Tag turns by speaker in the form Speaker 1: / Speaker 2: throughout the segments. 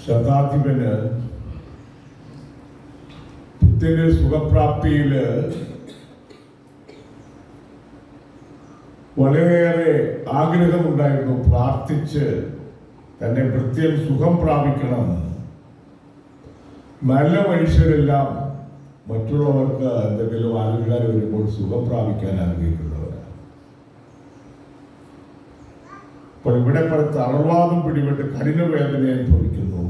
Speaker 1: ശതാധിപന് പുത്രന്റെ സുഖപ്രാപ്തിയില് വളരെയേറെ ആഗ്രഹമുണ്ടായിരുന്നു. പ്രാർത്ഥിച്ച് തന്നെ ഭൃത്യൻ സുഖം പ്രാപിക്കണം. നല്ല മനുഷ്യരെല്ലാം മറ്റുള്ളവർക്ക് എന്തെങ്കിലും ആളുകാർ വരുമ്പോൾ സുഖം പ്രാപിക്കാൻ ആഗ്രഹിക്കുന്നവരാണ്. അപ്പോൾ ഇവിടെ തളർവാദം പിടിപെട്ട് കഠിനവേദന അനുഭവിക്കുന്നു.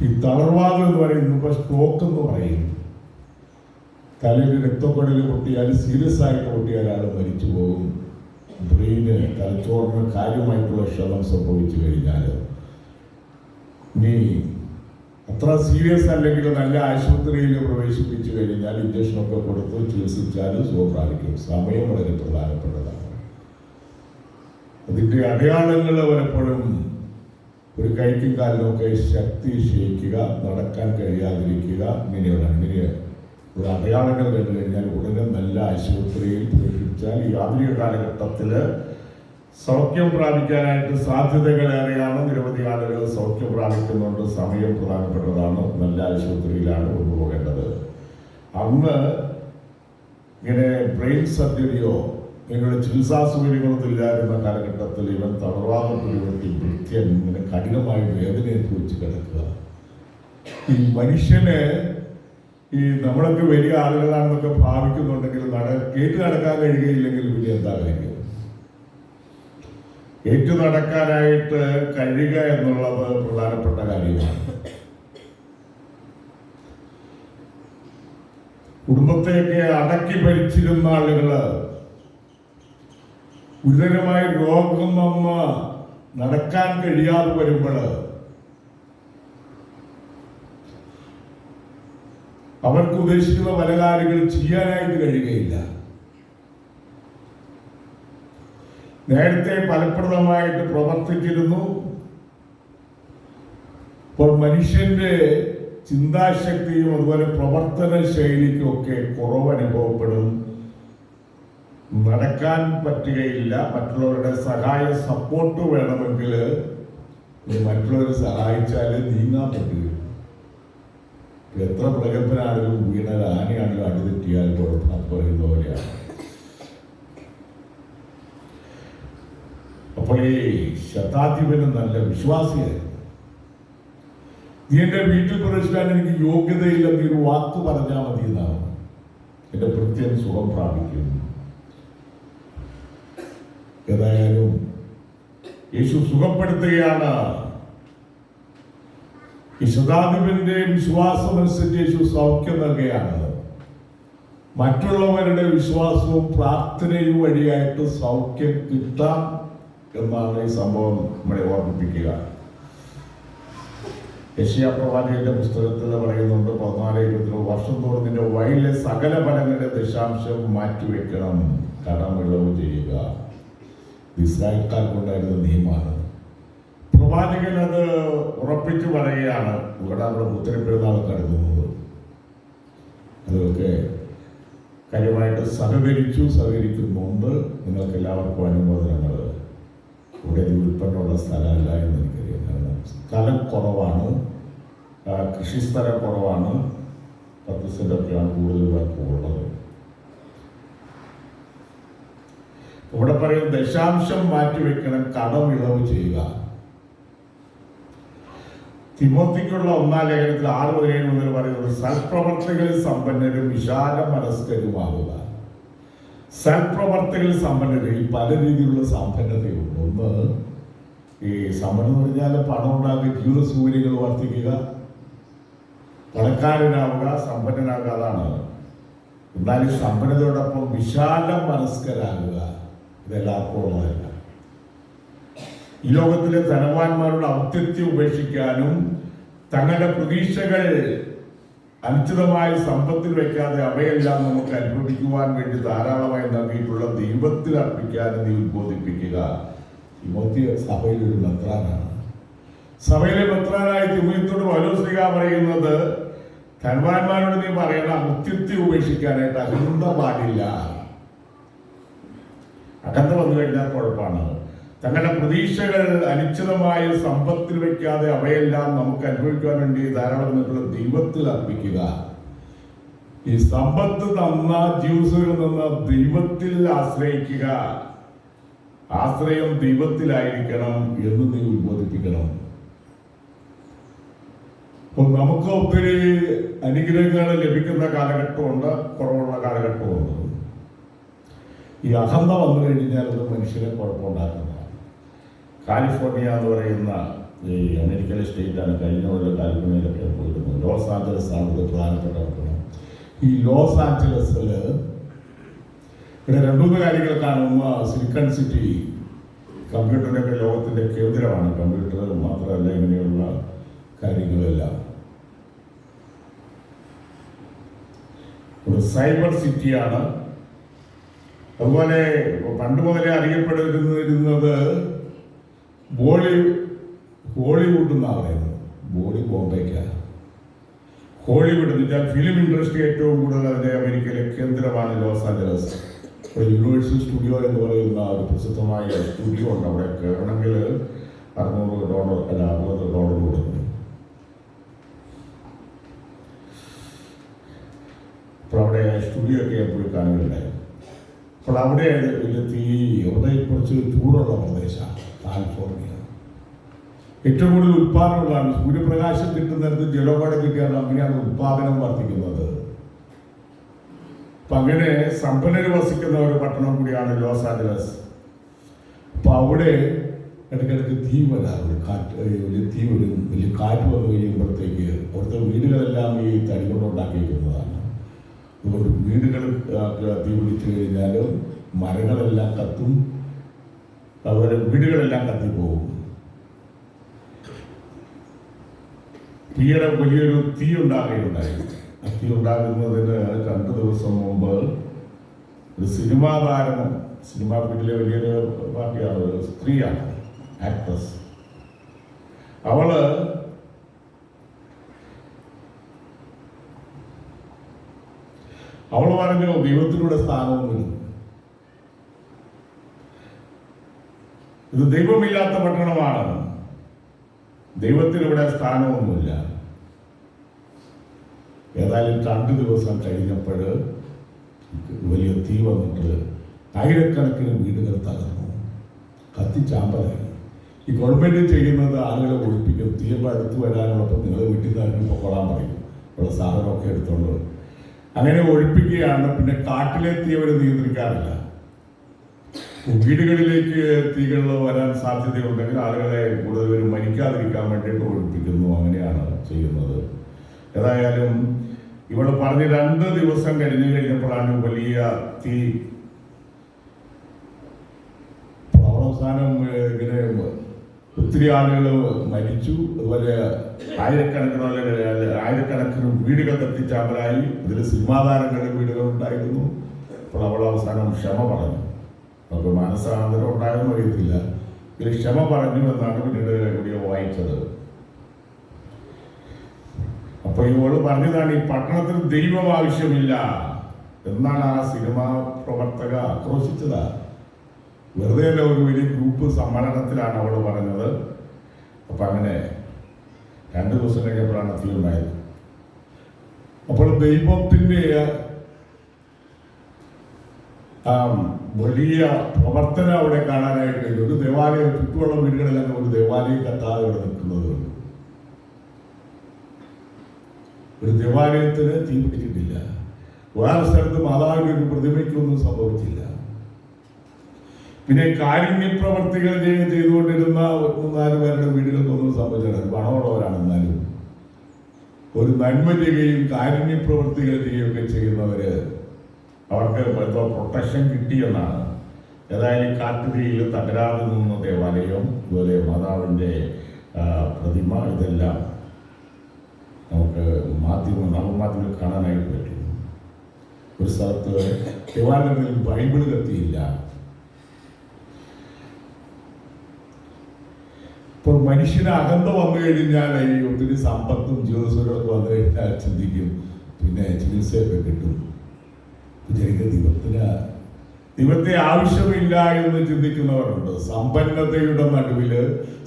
Speaker 1: ഈ തളർവാദം എന്ന് പറയുന്നത് സ്ട്രോക്ക് എന്ന് പറയും. തലയിൽ രക്തക്കൊടൽ പൊട്ടിയാൽ, സീരിയസ് ആയിട്ട് പൊട്ടിയാൽ ആൾ മരിച്ചു പോകും. ബ്രെയിന് തലച്ചോറിന് കാര്യമായിട്ടുള്ള ക്ഷതം സംഭവിച്ചു കഴിഞ്ഞാൽ, ഇനി അത്ര സീരിയസ് അല്ലെങ്കിൽ നല്ല ആശുപത്രിയിൽ പ്രവേശിപ്പിച്ചു കഴിഞ്ഞാൽ ഇഞ്ചക്ഷനൊക്കെ കൊടുത്ത് ചികിത്സിച്ചാൽ സുഖം പ്രാപിക്കും. സമയം വളരെ പ്രധാനപ്പെട്ടതാണ്. അതിൻ്റെ അടയാളങ്ങൾ പലപ്പോഴും ഒരു കൈക്കും കാലിനൊക്കെ ശക്തി ക്ഷയിക്കുക, നടക്കാൻ കഴിയാതിരിക്കുക, ഇങ്ങനെയുള്ള ഒരു അടയാളങ്ങൾ കണ്ടു കഴിഞ്ഞാൽ ഉടനെ നല്ല ആശുപത്രിയിൽ പ്രവേശിച്ചാൽ ഈ ആധുനിക കാലഘട്ടത്തിൽ സൗഖ്യം പ്രാപിക്കാനായിട്ട് സാധ്യതകളേറെയാണ്. നിരവധി ആളുകൾ സൗഖ്യം പ്രാപിക്കുന്നുണ്ട്. സമയം പ്രധാനപ്പെട്ടതാണ്. നല്ല ആശുപത്രിയിലാണ് കൊണ്ടുപോകേണ്ടത്. അന്ന് ഇങ്ങനെ ബ്രെയിൻ സർജറിയോ ഇങ്ങനെയുള്ള ചികിത്സാ സൗകര്യങ്ങളൊന്നും ഇല്ലായിരുന്ന കാലഘട്ടത്തിൽ ഇവൻ തളർവാദം പിടിപെട്ടി ഭൃത്യൻ ഇങ്ങനെ കഠിനമായി വേദന അനുഭവിച്ച് കിടക്കുക. ഈ മനുഷ്യന് ഈ നമ്മളൊക്കെ വലിയ ആളുകളാണെന്നൊക്കെ ഭാവിക്കുന്നുണ്ടെങ്കിൽ കേട്ട് നടക്കാൻ കഴിയുകയില്ലെങ്കിൽ വലിയ എന്താ കാര്യം? ഏറ്റു നടക്കാനായിട്ട് കഴിയുക എന്നുള്ളത് പ്രധാനപ്പെട്ട കാര്യമാണ്. കുടുംബത്തെയൊക്കെ അടക്കി ഭരിച്ചിരുന്ന ആളുകള് ഗുരുതരമായ രോഗം വന്ന് നടക്കാൻ കഴിയാതെ വരുമ്പോൾ അവർക്ക് ഉദ്ദേശിക്കുന്ന പല കാര്യങ്ങൾ ചെയ്യാനായിട്ട് കഴിയുകയില്ല. നേരത്തെ ഫലപ്രദമായിട്ട് പ്രവർത്തിച്ചിരുന്നു. ഇപ്പോൾ മനുഷ്യന്റെ ചിന്താശക്തിയും അതുപോലെ പ്രവർത്തന ശൈലിക്കുമൊക്കെ കുറവ് അനുഭവപ്പെടും. നടക്കാൻ പറ്റുകയില്ല. മറ്റുള്ളവരുടെ സഹായ സപ്പോർട്ട് വേണമെങ്കിൽ മറ്റുള്ളവരെ സഹായിച്ചാൽ നീങ്ങാൻ പറ്റുകയുള്ളൂ. എത്ര പ്രഗത്ഭനാണെങ്കിലും വീണൽ ആനയാണെങ്കിലും അടിതെറ്റിയാൽ കുഴപ്പം പറയുന്ന പോലെയാണ്. അപ്പോൾ ഈ ശതാധിപന് നല്ല വിശ്വാസിയായിരുന്നു. നീ എന്റെ വീട്ടിൽ പ്രവേശിക്കാൻ എനിക്ക് യോഗ്യതയില്ല, നീ ഒരു വാക്ക് പറഞ്ഞാൽ മതി എന്നാണ്. എന്റെ ഭൃത്യൻ സുഖം പ്രാപിക്കുന്നു. ഏതായാലും യേശു സുഖപ്പെടുത്തുകയാണ്. ഈ ശതാധിപന്റെ വിശ്വാസമനുസരിച്ച് യേശു സൗഖ്യം നൽകുകയാണ്. മറ്റുള്ളവരുടെ വിശ്വാസവും പ്രാർത്ഥനയും വഴിയായിട്ട് സൗഖ്യം കിട്ടാം എന്നാണ് ഈ സംഭവം നമ്മളെ ഓർമ്മിപ്പിക്കുക. യെശയ്യാ പ്രവാചകന്റെ പുസ്തകത്തിൽ പറയുന്നുണ്ട് 14:20 വർഷം തോറും നിന്റെ വയലിലെ സകല ഫലങ്ങളുടെ ദശാംശം മാറ്റിവെക്കണം, കടമിളവ് ചെയ്യുക. ഇസ്രായേൽക്കാർക്കുണ്ടായിരുന്ന നിയമമാണ്. പ്രവാചകൻ അത് ഉറപ്പിച്ചു പറയുകയാണ്. ഇവിടെ നമ്മുടെ പുത്രപ്പെരുന്നാൾ കടക്കുന്നത് അതൊക്കെ കാര്യമായിട്ട് സഹകരിക്കുന്നുണ്ട്. നിങ്ങൾക്ക് എല്ലാവർക്കും അനുമോദനങ്ങൾ. ഇവിടെ ഉൽപ്പന്നമുള്ള സ്ഥലമല്ല എന്ന് എനിക്കറിയാം. കാരണം സ്ഥലം കുറവാണ്, കൃഷിസ്ഥലം കുറവാണ്. 10 സെന്റൊക്കെയാണ് കൂടുതൽ പേർക്ക് ഉള്ളത്. ഇവിടെ പറയും ദശാംശം മാറ്റിവെക്കണം, കടമിളവ് ചെയ്യുക. തിമോത്തിക്കുള്ള 1-ാം ലേഖനത്തിൽ 6 മുതൽ പറയുന്നത് സൽപ്രവർത്തികളിൽ സമ്പന്നരും വിശാല മനസ്കരുമാകുക. സൽപ്രവർത്തികളിൽ സമ്പന്നരും ഈ പല രീതിയിലുള്ള സമ്പന്നതയുണ്ട്. ഒന്ന്, ഈ സമ്പന്നം എന്ന് പറഞ്ഞാൽ പണം ഉണ്ടാക്കുക, ജീവിത സൗകര്യങ്ങൾ വർദ്ധിക്കുക, പണക്കാരനാവുക, സമ്പന്നനാവുക, അതാണ്. എന്നാൽ ഈ സമ്പന്നതയോടൊപ്പം വിശാല മനസ്കരാകുക, ഇതെല്ലാവർക്കും ഉള്ളതല്ല. ഈ ലോകത്തിലെ ധനവാന്മാരുടെ ഔന്നത്യം ഉപേക്ഷിക്കാനും തങ്ങളുടെ പ്രതീക്ഷകൾ അനിശ്ചിതമായ സമ്പത്തിൽ വയ്ക്കാതെ അവയെല്ലാം നമുക്ക് അനുഭവിക്കുവാൻ വേണ്ടി ധാരാളമായി നൽകിയിട്ടുള്ള ദൈവത്തിൽ അർപ്പിക്കാനും നീ ഉദ്ബോധിപ്പിക്കുക. തിമോത്തി സഭയിലൊരു മെത്രാനാണ്. സഭയിലെ മെത്രാനായി തിമോത്തിയോട് പൗലോസ് പറയുന്നത് ധനവാന്മാരോട് നീ പറയണം ഔന്നത്യം ഉപേക്ഷിക്കാനായിട്ട്. അഹന്ത പാടില്ല. അകന്ന് വന്നു കഴിഞ്ഞാൽ കുഴപ്പമാണ്. തങ്ങളുടെ പ്രതീക്ഷകൾ അനിശ്ചിതമായ സമ്പത്തിൽ വയ്ക്കാതെ അവയെല്ലാം നമുക്ക് അനുഭവിക്കാൻ വേണ്ടി ധാരാളം ദൈവത്തിൽ അർപ്പിക്കുക. ഈ സമ്പത്ത് തന്ന ജ്യൂസുകൾ തന്ന ദൈവത്തിൽ ആശ്രയിക്കുക. ആശ്രയം ദൈവത്തിലായിരിക്കണം എന്ന് നീ ഉദ്ബോധിപ്പിക്കണം. അപ്പോൾ നമുക്ക് ഒത്തിരി അനുഗ്രഹങ്ങൾ ലഭിക്കുന്ന കാലഘട്ടമുണ്ട്, കുറവുള്ള കാലഘട്ടമുണ്ട്. ഈ അഹന്ത വന്നു കഴിഞ്ഞാൽ അത് മനുഷ്യനെ കുഴപ്പമുണ്ടാക്കുന്നതാണ്. കാലിഫോർണിയ എന്ന് പറയുന്ന ഈ അമേരിക്കയിലെ സ്റ്റേറ്റാണ്. കഴിഞ്ഞ കൊല്ലം കാലിഫോർണിയയിലൊക്കെ പോയിരുന്നത്. ലോസ് ആഞ്ചലസ് ആണ് ഇത് പ്രധാനപ്പെട്ട പട്ടണം. ഈ ലോസ് ആഞ്ചലസിൽ ഇവിടെ രണ്ടൂന്ന് കാര്യങ്ങൾ കാണുന്ന സിലിക്കൺ സിറ്റി കമ്പ്യൂട്ടറിൻ്റെയൊക്കെ ലോകത്തിൻ്റെ കേന്ദ്രമാണ്. കമ്പ്യൂട്ടർ മാത്രമല്ല, ഇങ്ങനെയുള്ള കാര്യങ്ങളെല്ലാം ഒരു സൈബർ സിറ്റിയാണ്. അതുപോലെ പണ്ട് മുതലേ അറിയപ്പെട്ടിരുന്നത് ഹോളിവുഡ് എന്നാണ് പറയുന്നത്. ബോംബെക്കാണ്. ഹോളിവുഡ് എന്ന് വെച്ചാൽ ഫിലിം ഇൻഡസ്ട്രി ഏറ്റവും കൂടുതൽ അതിൻ്റെ അമേരിക്കയിലെ കേന്ദ്രമാണ് ലോസ് ആഞ്ചലസ്. യൂണിവേഴ്സൽ സ്റ്റുഡിയോ എന്ന് പറയുന്ന ഒരു പ്രസിദ്ധമായ സ്റ്റുഡിയോ ഉണ്ട്. അവിടെ കയറണമെങ്കിൽ $60 കൊടുക്കും. അപ്പോൾ അവിടെ സ്റ്റുഡിയോ ഒക്കെ എപ്പോഴും കാണുകയുണ്ടായി. അപ്പോൾ അവിടെ അവിടെ കുറച്ച് ചൂടുള്ള പ്രദേശമാണ് കാലിഫോർണിയ. ഏറ്റവും കൂടുതൽ ഉത്പാദനമുള്ളതാണ്. സൂര്യപ്രകാശം കിട്ടുന്നിടത്ത് ജലപാടം കിട്ടിയാൽ അങ്ങനെയാണ് ഉത്പാദനം വർദ്ധിക്കുന്നത്. അപ്പം അങ്ങനെ സമ്പന്നര് വസിക്കുന്ന ഒരു പട്ടണം കൂടിയാണ് ലോസ് ആഞ്ചലസ്. അപ്പം അവിടെ ഇടയ്ക്കിടയ്ക്ക് തീ വരാറുണ്ട്. തീ വരും. വലിയ കാറ്റ് വന്നു കഴിയുമ്പോഴത്തേക്ക് അവിടുത്തെ വീടുകളെല്ലാം ഈ തടി കൊണ്ടുണ്ടാക്കിയിരിക്കുന്നതാണ്. അതുകൊണ്ട് വീടുകൾ തീ പിടിച്ചു കഴിഞ്ഞാൽ മരങ്ങളെല്ലാം കത്തും, അതുപോലെ വീടുകളെല്ലാം കത്തിപ്പോകും. ഈയിടെ വലിയൊരു തീ ഉണ്ടാകുകയുണ്ടായി. ആ തീ ഉണ്ടാകുന്നതിന് 2 ദിവസം മുമ്പ് ഒരു സിനിമാ താരം, സിനിമാ ഫീൽഡിലെ വലിയൊരു പാർട്ടിയാണ്, ഒരു സ്ത്രീയാണ്, ആക്ട്രസ്. അവള് പറഞ്ഞു ദൈവത്തിലൂടെ സ്ഥാനമൊന്നുമില്ല, ഇത് ദൈവമില്ലാത്ത പട്ടണമാണ്, ദൈവത്തിനിവിടെ സ്ഥാനമൊന്നുമില്ല. ഏതായാലും 2 ദിവസം കഴിഞ്ഞപ്പോൾ വലിയ തീ വന്നിട്ട് ആയിരക്കണക്കിന് വീടുകൾ തകർന്നു, കത്തിച്ചാമ്പലായി. ഈ ഗവൺമെന്റ് ചെയ്യുന്നത് ആളുകളെ ഒഴിപ്പിക്കും. തീയപ്പോൾ അടുത്ത് വരാനുള്ളപ്പോൾ നിങ്ങൾ വീട്ടിൽ നിന്ന് പൊക്കോളാൻ പറയും, ഉള്ള സാധനമൊക്കെ എടുത്തോണ്ട് അങ്ങനെ ഒഴിപ്പിക്കുകയാണ്. പിന്നെ കാട്ടിലെ തീ അവർ നിയന്ത്രിക്കാറില്ല. വീടുകളിലേക്ക് തീകൾ വരാൻ സാധ്യതയുണ്ടെങ്കിൽ ആളുകളെ കൂടുതൽ മരിക്കാതിരിക്കാൻ വേണ്ടിയിട്ട് ഒഴിപ്പിക്കുന്നു. അങ്ങനെയാണ് ചെയ്യുന്നത്. ഏതായാലും ഇവിടെ പറഞ്ഞ് 2 ദിവസം കഴിഞ്ഞപ്പോഴാണ് വലിയ തീ. അവസാനം ഇങ്ങനെ ഒത്തിരി ആളുകൾ മരിച്ചു. അതുപോലെ ആയിരക്കണക്കിന് വീടുകൾ കത്തിച്ചാമ്പലായി. ഇതിൽ സിനിമാതാരങ്ങളുടെ വീടുകൾ ഉണ്ടായിരുന്നു. അപ്പോൾ അവൾ അവസാനം ക്ഷമ പറഞ്ഞു. നമുക്ക് മനസ്സാന്തരം ഉണ്ടായെന്ന് അറിയത്തില്ല. ഇതിൽ ക്ഷമ പറഞ്ഞു എന്നാണ് പിന്നീട് വീഡിയോ വായിച്ചത്. അപ്പൊ ഇവള് പറഞ്ഞതാണ് ഈ പട്ടണത്തിൽ ദൈവം ആവശ്യമില്ല എന്നാണ് ആ സിനിമാ പ്രവർത്തക ആക്രോശിച്ചത്. വെറുതെ അല്ല, ഒരു വലിയ ഗ്രൂപ്പ് സമ്മേളനത്തിലാണ് അവൾ പറഞ്ഞത്. അപ്പൊ അങ്ങനെ 2 ദിവസം കഴിഞ്ഞപ്പോഴാണ് തീ ഉണ്ടായത്. അപ്പോൾ ദൈവത്തിന്റെ വലിയ പ്രവർത്തനം അവിടെ കാണാനായിട്ട് കഴിയും. ഒരു ദേവാലയം, ചുറ്റുമുള്ള വീടുകളിലൊക്കെ ഒരു ദേവാലയം കത്താതെ ഇവിടെ നിൽക്കുന്നത് കൊണ്ട് ഒരു ദേവാലയത്തിന് തീ പിടിച്ചിട്ടില്ല. വേറെ സ്ഥലത്ത് മാതാവിന്റെ ഒരു പ്രതിമയ്ക്കൊന്നും സംഭവിച്ചില്ല. പിന്നെ കാരുണ്യ പ്രവർത്തികൾ ചെയ്തുകൊണ്ടിരുന്ന 3-4 പേരുടെ വീടുകൾക്കൊന്നും സംഭവിച്ചില്ല. പണമുള്ളവരാണ്. എന്നാലും ഒരു നന്മ ചെയ്യുകയും കാരുണ്യ പ്രവർത്തികൾ ചെയ്യുകയൊക്കെ ചെയ്യുന്നവര് അവർക്ക് എന്തോ പ്രൊട്ടക്ഷൻ കിട്ടിയെന്നാണ്. ഏതായാലും കാട്ടുതീയിൽ തകരാതെ നിന്ന ദേവാലയം, അതുപോലെ മാതാവിൻ്റെ പ്രതിമ, ഇതെല്ലാം നമുക്ക് നവമാധ്യമങ്ങൾ കാണാനായിട്ട് പറ്റും. ഒരു സ്ഥലത്ത് ദേവാലയങ്ങളിൽ ബൈബിൾ കത്തിയില്ല. ഇപ്പോൾ മനുഷ്യന് അകന്ത വന്നു കഴിഞ്ഞാൽ ഈ ഒത്തിരി സമ്പത്തും ജ്യോതിഷങ്ങളൊക്കെ വന്നു കഴിഞ്ഞാൽ ചിന്തിക്കും പിന്നെ ചികിത്സയൊക്കെ കിട്ടും. വിചാരിക്കുന്ന ദൈവത്തിന് ദൈവത്തെ ആവശ്യമില്ല എന്ന് ചിന്തിക്കുന്നവരുണ്ട്. സമ്പന്നതയുടെ നടുവില്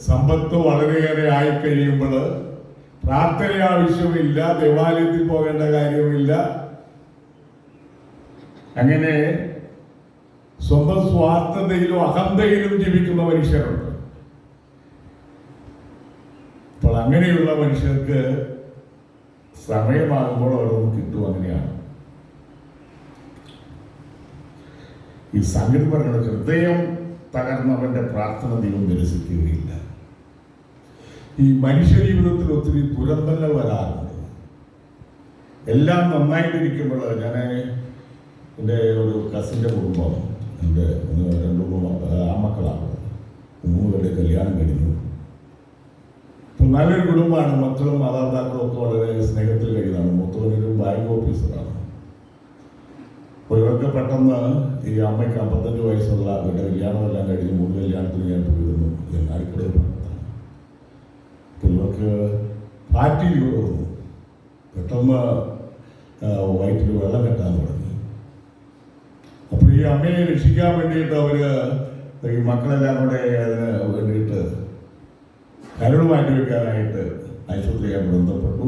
Speaker 1: സമ്പത്ത് വളരെയേറെ ആയിക്കഴിയുമ്പോൾ പ്രാർത്ഥന ആവശ്യമില്ല, ദേവാലയത്തിൽ പോകേണ്ട കാര്യമില്ല, അങ്ങനെ സ്വന്തം സ്വാർത്ഥതയിലും അഹന്തയിലും ജീവിക്കുന്ന മനുഷ്യരുണ്ട്. അപ്പോൾ അങ്ങനെയുള്ള മനുഷ്യർക്ക് സമയമാകുമ്പോൾ അവരൊന്നും കിട്ടും. അങ്ങനെയാണ് ഈ സംഗതി പറയുന്നത്. ഹൃദയം തകർന്നവന്റെ പ്രാർത്ഥന ദൈവം നിരസിക്കുകയില്ല. ഈ മനുഷ്യ ജീവിതത്തിൽ ഒത്തിരി ദുരന്തങ്ങൾ വരാറുണ്ട്. എല്ലാം നന്നായിട്ടിരിക്കുമ്പോൾ ഞാൻ എൻ്റെ ഒരു കസിൻ്റെ കുടുംബം, എൻ്റെ 2 ആൺമക്കളാണ്, 3 പേരുടെ കല്യാണം കഴിഞ്ഞു. ഇപ്പം നല്ലൊരു കുടുംബമാണ്. മക്കളും മാതാപിതാക്കളും ഒക്കെ വളരെ സ്നേഹത്തിൽ കഴിയുന്നതാണ്. മൂത്തവനൊരു ബാങ്ക് ഓഫീസറാണ്. അപ്പോൾ ഇവർക്ക് പെട്ടെന്ന് ഈ അമ്മയ്ക്ക് 55 വയസ്സുള്ള അവരുടെ കല്യാണമെല്ലാം കഴിഞ്ഞ് 3 കല്യാണത്തിന് ഞാൻ പോയിരുന്നു. അങ്ങാടിക്കടയിൽ പട്ടത്താണ്. അപ്പോൾ ഇവർക്ക് ഫാറ്റി ലിവർ വന്നു. പെട്ടെന്ന് വയറ്റിൽ വെള്ളം കെട്ടാൻ തുടങ്ങി. അപ്പോൾ ഈ അമ്മയെ രക്ഷിക്കാൻ വേണ്ടിയിട്ട് അവര് ഈ മക്കളെല്ലാം കൂടെ അതിന് വേണ്ടിയിട്ട് കരട് മാറ്റി വയ്ക്കാനായിട്ട് ആശുപത്രിയായി ബന്ധപ്പെട്ടു.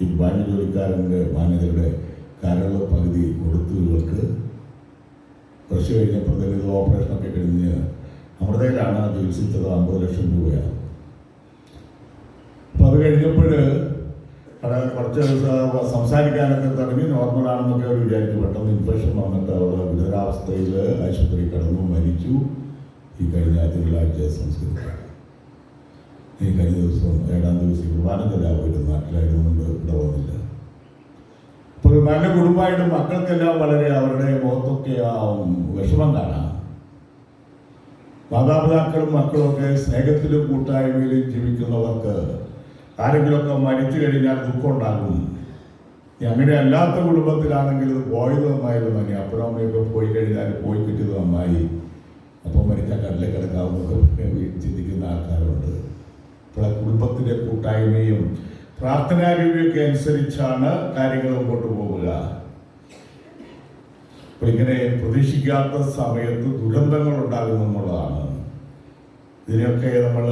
Speaker 1: ഈ ബാങ്ക് ജോലിക്കാരൻ്റെ മാനേജറുടെ കരൾ പകുതി കൊടുത്തു. ഇവർക്ക് കുറച്ച് കഴിഞ്ഞപ്പോൾ തന്നെ ഇത് ഓപ്പറേഷനൊക്കെ കഴിഞ്ഞ് അമൃതയിലാണ് ചികിത്സിച്ചത്. 50 ലക്ഷം രൂപയാണ്. അപ്പോൾ അത് കഴിഞ്ഞപ്പോൾ കുറച്ച് ദിവസം സംസാരിക്കാനൊക്കെ തുടങ്ങി. നോർമലാണെന്നൊക്കെ അവർ വിചാരിച്ചു. പെട്ടെന്ന് ഇൻഫെക്ഷൻ വന്നിട്ട് അവിടെ ഗുരുതരാവസ്ഥയിൽ ആശുപത്രി കിടന്നു, മരിച്ചു. ഈ കഴിഞ്ഞ തിങ്കളാഴ്ച സംസ്കരിച്ചു. ഈ കഴിഞ്ഞ ദിവസം 7-ാം ദിവസം കുർബാനക്കല്ല പോയിട്ട് നാട്ടിലായിരുന്നുകൊണ്ട് ഇവിടെ വന്നില്ല. അപ്പോൾ നല്ല കുടുംബമായിട്ട് മക്കൾക്കെല്ലാം വളരെ അവരുടെ മുഖത്തൊക്കെ ആ വിഷമം കാണാം. മാതാപിതാക്കളും മക്കളൊക്കെ സ്നേഹത്തിലും കൂട്ടായ്മയിലും ജീവിക്കുന്നവർക്ക് ആരെങ്കിലുമൊക്കെ മരിച്ചു കഴിഞ്ഞാൽ ദുഃഖം ഉണ്ടാകും. അങ്ങനെ അല്ലാത്ത കുടുംബത്തിലാണെങ്കിൽ ഇത് പോയത് നന്നായിരുന്നു. തന്നെ അപ്പനും അമ്മയൊക്കെ പോയി കഴിഞ്ഞാൽ പോയി കിട്ടിയത് നന്നായി, അപ്പം മരിച്ചാൽ കടലിൽ കിടക്കാവുന്നതൊക്കെ ചിന്തിക്കുന്ന ആൾക്കാരുണ്ട്. അപ്പോൾ കുടുംബത്തിൻ്റെ കൂട്ടായ്മയും പ്രാർത്ഥനാരീതിയൊക്കെ അനുസരിച്ചാണ് കാര്യങ്ങൾ മുമ്പോട്ട് പോവുക. അപ്പോൾ ഇങ്ങനെ പ്രതീക്ഷിക്കാത്ത സമയത്ത് ദുരന്തങ്ങൾ ഉണ്ടാകുമെന്നുള്ളതാണ്. ഇതിനൊക്കെ നമ്മൾ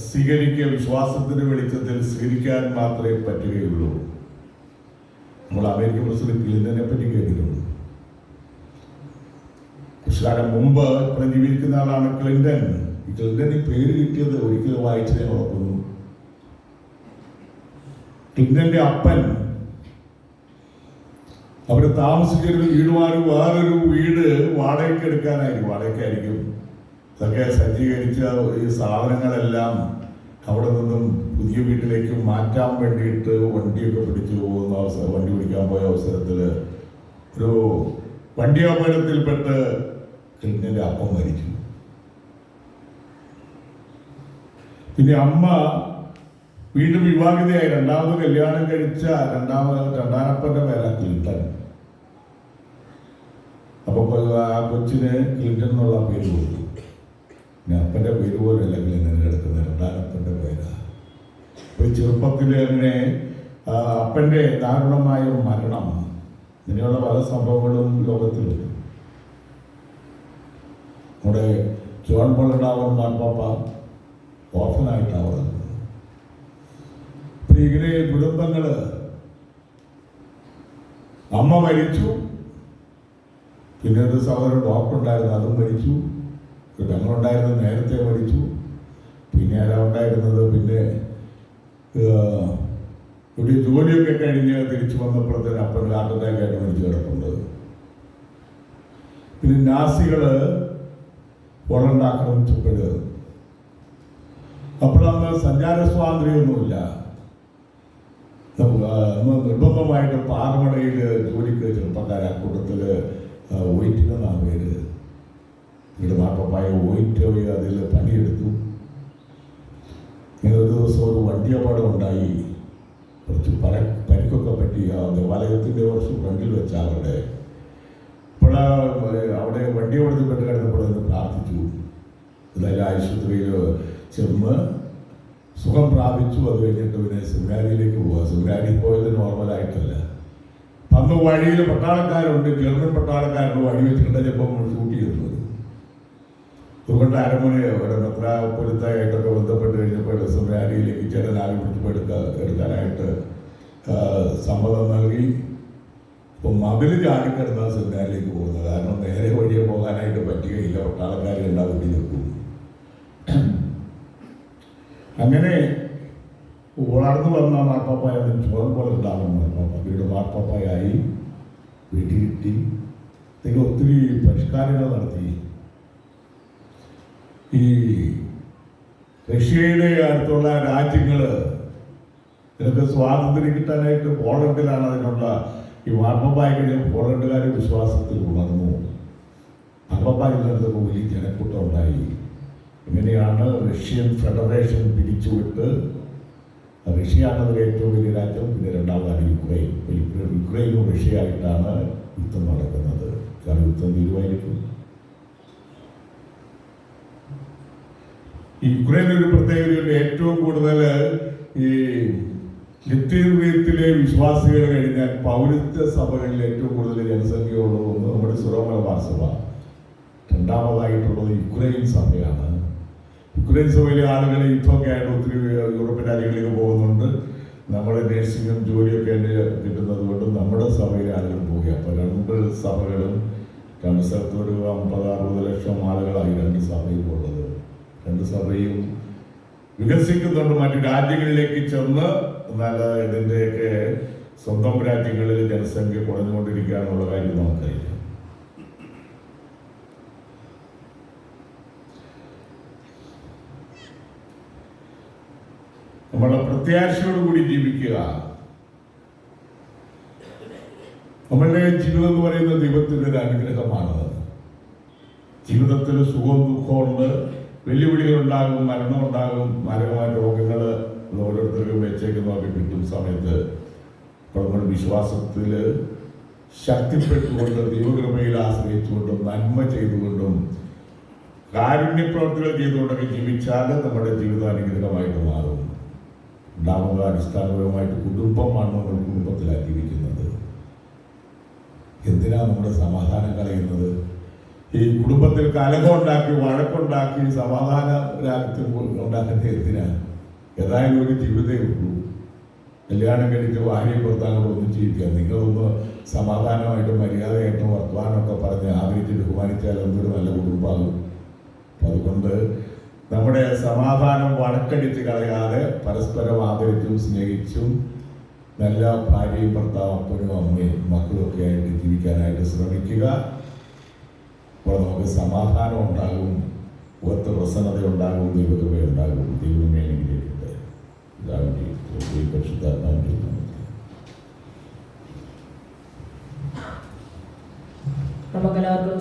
Speaker 1: സ്വീകരിക്കുക, വിശ്വാസത്തിന്റെ വെളിച്ചത്തിൽ സ്വീകരിക്കാൻ മാത്രമേ പറ്റുകയുള്ളൂ. നമ്മൾ അമേരിക്കൻ പ്രസിഡന്റ് ക്ലിന്റനെ പറ്റി കേട്ടിട്ടുണ്ട്. കുറച്ചു കാലം മുമ്പ് ഇപ്പം ജീവിക്കുന്ന ആളാണ് ക്ലിന്റൺ. ഈ ക്ലിന്റൺ ഈ പേര് കിട്ടിയത് ഒരിക്കലും വായിച്ചതിനെ ഓർക്കുന്നു. ക്ലിന്റന്റെ അപ്പൻ അവര് താമസിച്ചിരുന്ന വീടുമാറി വേറൊരു വീട് വാടകയ്ക്കായിരിക്കും ഇതൊക്കെ സജ്ജീകരിച്ച ഈ സാധനങ്ങളെല്ലാം അവിടെ നിന്നും പുതിയ വീട്ടിലേക്ക് മാറ്റാൻ വേണ്ടിയിട്ട് വണ്ടിയൊക്കെ പിടിച്ചു പോകുന്ന അവസരം, വണ്ടി പിടിക്കാൻ പോയ അവസരത്തിൽ ഒരു വണ്ടി അപകടത്തിൽപ്പെട്ട് ക്ലിന്റന്റെ അപ്പം മരിച്ചു. പിന്നെ അമ്മ വീണ്ടും വിവാഹിതയായി 2ാമത് കല്യാണം കഴിച്ച രണ്ടാനപ്പന്റെ പേരാ ക്ലിന്റൺ. അപ്പൊ ആ കൊച്ചിന് ക്ലിന്റൺ എന്നുള്ള പേര് കൊടുത്തു. അപ്പൻ്റെ പേര് പോലെയല്ല ക്ലിന്റൺ കിടക്കുന്ന, രണ്ടാനപ്പൻ്റെ പേരാ. ഒരു ചെറുപ്പത്തിൽ തന്നെ അപ്പൻ്റെ ദാരുണമായ മരണം, ഇങ്ങനെയുള്ള പല സംഭവങ്ങളും ലോകത്തിലുണ്ട്. നമ്മുടെ ജോൺ പോൾ ഉണ്ടാവുന്ന മാർപ്പാപ്പ ഓർഫനായിട്ടാണ്. ഇങ്ങനെ കുടുംബങ്ങള്, അമ്മ മരിച്ചു, പിന്നെ ഒരു സഹോദരൻ ഡോക്ടർ ഉണ്ടായിരുന്നു, അതും മരിച്ചു. ഞങ്ങളുണ്ടായിരുന്നത് നേരത്തെ മരിച്ചു. പിന്നെ ആരാ ഉണ്ടായിരുന്നത്? പിന്നെ ഇവിടെ ജോലിയൊക്കെ കഴിഞ്ഞ് തിരിച്ചു വന്നപ്പോഴത്തേന് അപ്പൻ ഹാർട്ട് അറ്റാക്കായിട്ട് മരിച്ചു കിടക്കുന്നത്. പിന്നെ നാസികള് പോളണ്ട് ആക്രമിച്ചപ്പോൾ അപ്പോഴന്ന് സഞ്ചാര സ്വാതന്ത്ര്യമൊന്നുമില്ല. നിർബന്ധമായിട്ട് പാറമടയിൽ ജോലിക്ക് ചെറുപ്പക്കാരെ കൂട്ടത്തിൽ ഒയിറ്റിലെന്നാണ് പേര്. ഇവിടെ മാപ്പപ്പായ ഒയിറ്റ് അതിൽ പണിയെടുത്തു. ഇങ്ങനെ ഒരു ദിവസം ഒരു വണ്ടി അപകടം ഉണ്ടായി. കുറച്ച് പരിക്കൊക്കെ പറ്റി. ആ ദേവാലയത്തിൻ്റെ കുറച്ച് ഫ്രണ്ടിൽ വെച്ച അവരുടെ ഇപ്പോൾ അവിടെ വണ്ടി ഓടിപ്പെട്ട് കിടന്നപ്പോൾ എന്ന് പ്രാർത്ഥിച്ചു. എന്തായാലും ആശുപത്രിയിൽ ചെന്ന് സുഖം പ്രാപിച്ചു. അത് കഴിഞ്ഞിട്ട് പിന്നെ സെമിനാരിയിലേക്ക് പോവുക. സെമിനാരിയിൽ പോയത് നോർമലായിട്ടല്ല, അന്ന് വഴിയിൽ പട്ടാളക്കാരുണ്ട്, ജർമ്മൻ പട്ടാളക്കാരുണ്ട്, വഴി വെച്ചിട്ട് ചിലപ്പോൾ ഷൂട്ട് ചെയ്തിരുന്നത്. അതുകൊണ്ട് അരമണി ഒരു മെത്രാപ്പൊലിത്തായിട്ടൊക്കെ ബന്ധപ്പെട്ട് കഴിഞ്ഞപ്പോൾ സെമിനാരിയിലേക്ക് ചില ആഗ്രഹിച്ചപ്പോൾ എടുക്കാനായിട്ട് സമ്മതം നൽകി. ഇപ്പം മതിൽ ചാടിക്കിടന്ന സെമിനാരിലേക്ക് പോകുന്നത്, കാരണം നേരെ വഴിയെ പോകാനായിട്ട് പറ്റുകയില്ല, പട്ടാളക്കാർ രണ്ടാമത് നിൽക്കും. അങ്ങനെ വളർന്നു വന്ന മാർപ്പാപ്പായാണ് ചോദം പോലെ ഉണ്ടാകും മാർപ്പാപ്പ. അവരുടെ മാർപ്പാപ്പയായി വീട്ടിൽ കിട്ടി. ഒത്തിരി പരിഷ്കാരങ്ങൾ നടത്തി. ഈ റഷ്യയുടെ അടുത്തുള്ള രാജ്യങ്ങൾ ഇതൊക്കെ സ്വാതന്ത്ര്യം കിട്ടാനായിട്ട് പോളണ്ടിലാണ് അതിനുള്ള ഈ മാർപ്പാപ്പായി കഴിഞ്ഞാൽ പോളണ്ടുകാർ വിശ്വാസത്തിൽ ഉണർന്നു. മാർപ്പാപ്പായിൽ നിന്നൊക്കെ വലിയ ജനക്കൂട്ടം ഉണ്ടായി. ഇങ്ങനെയാണ് റഷ്യൻ ഫെഡറേഷൻ പിരിച്ചുവിട്ട് റഷ്യയാണത് ഏറ്റവും വലിയ രാജ്യം. പിന്നെ രണ്ടാമതാണ് യുക്രൈൻ. യുക്രൈനും റഷ്യയായിട്ടാണ് യുദ്ധം നടക്കുന്നത്. കാരണം യുദ്ധം തീരുമാനിക്കും. ഈ യുക്രൈൻ ഒരു പ്രത്യേകതയുണ്ട്. ഏറ്റവും കൂടുതൽ ഈ ലിത്വേനിയത്തിലെ വിശ്വാസികൾ കഴിഞ്ഞാൽ പൗരത്വ സഭകളിൽ ഏറ്റവും കൂടുതൽ ജനസംഖ്യയുള്ളത് ഒന്ന് നമ്മുടെ സുറമലബാർ സഭ, രണ്ടാമതായിട്ടുള്ളത് യുക്രൈൻ സഭയാണ്. യുക്രൈൻ സഭയിലെ ആളുകൾ യുദ്ധമൊക്കെ ആയിട്ട് ഒത്തിരി യൂറോപ്യൻ രാജ്യങ്ങളിലേക്ക് പോകുന്നുണ്ട്. നമ്മുടെ നേഴ്സിംഗും ജോലിയൊക്കെ കിട്ടുന്നത് കൊണ്ട് നമ്മുടെ സഭയിലെ ആളുകൾ പോവുക. അപ്പോൾ രണ്ട് സഭകളും രണ്ട് സ്ഥലത്ത് ഒരു 50-60 ലക്ഷം ആളുകളായി രണ്ട് സഭയും ഉള്ളത്. രണ്ട് സഭയും വികസിക്കുന്നുണ്ട്, മറ്റു രാജ്യങ്ങളിലേക്ക് ചെന്ന്. എന്നാൽ ഇതിൻ്റെയൊക്കെ സ്വന്തം രാജ്യങ്ങളിൽ ജനസംഖ്യ കുറഞ്ഞുകൊണ്ടിരിക്കുകയാണെന്നുള്ള കാര്യം നമുക്കറിയാം. നമ്മളെ പ്രത്യാശയോടുകൂടി ജീവിക്കുക. നമ്മളുടെ ജീവിതം എന്ന് പറയുന്നത് ദൈവത്തിൻ്റെ ഒരു അനുഗ്രഹമാണ്. ജീവിതത്തിൽ സുഖവും ദുഃഖമുണ്ട്, വെല്ലുവിളികളുണ്ടാകും, മരണമുണ്ടാകും, മാരകമായ രോഗങ്ങൾ ഓരോരുത്തർക്കും വെച്ചേക്കുന്നതൊക്കെ കിട്ടും സമയത്ത്. അപ്പോൾ നമ്മൾ വിശ്വാസത്തിൽ ശക്തിപ്പെട്ടുകൊണ്ട് ദൈവകൃപയിൽ ആശ്രയിച്ചുകൊണ്ടും നന്മ ചെയ്തുകൊണ്ടും കാരുണ്യപ്രവർത്തികൾ ചെയ്തുകൊണ്ടൊക്കെ ജീവിച്ചാൽ നമ്മുടെ ജീവിതം അനുഗ്രഹമായിട്ട് മാറും. രണ്ടാമത് അടിസ്ഥാനപരമായിട്ട് കുടുംബമാണ് നമ്മൾ കുടുംബത്തിലാണ് ജീവിക്കുന്നത്. എന്തിനാണ് നമ്മുടെ സമാധാനം കളയുന്നത്? ഈ കുടുംബത്തിൽ കലഹമുണ്ടാക്കി വഴക്കുണ്ടാക്കി സമാധാന രാജ്യത്തിൽ ഉണ്ടാക്കുന്നത് എന്തിനാണ്? ഏതായാലും ഒരു ജീവിതമേ ഉള്ളൂ. കല്യാണം കഴിച്ച് ഭാര്യയും ഭർത്താക്കളും ഒന്നും ജീവിക്കുക. നിങ്ങളൊന്ന് സമാധാനമായിട്ട് മര്യാദയായിട്ടും വർത്തമാനമൊക്കെ പറഞ്ഞ് ആദരിച്ച് ബഹുമാനിച്ചാൽ എന്തൊരു നല്ല കുടുംബമാകും. അപ്പം അതുകൊണ്ട് നമ്മുടെ സമാധാനം വഴക്കടിച്ച് കളയാതെ പരസ്പരം ആദരിച്ചും സ്നേഹിച്ചും നല്ല ഭാര്യയും ഭർത്താവും അപ്പനും അമ്മയും മക്കളൊക്കെ ആയിട്ട് ജീവിക്കാനായിട്ട് ശ്രമിക്കുക. അപ്പോൾ നമുക്ക് സമാധാനം ഉണ്ടാകും, ഒത്ത പ്രസന്നത ഉണ്ടാകും, ദൈവകൃപ ഉണ്ടാകും. ദൈവമേ അനുഗ്രഹിക്കട്ടെ. പരിശുദ്ധാത്മാവിന്റെ
Speaker 2: നമുക്കെല്ലാവർക്കും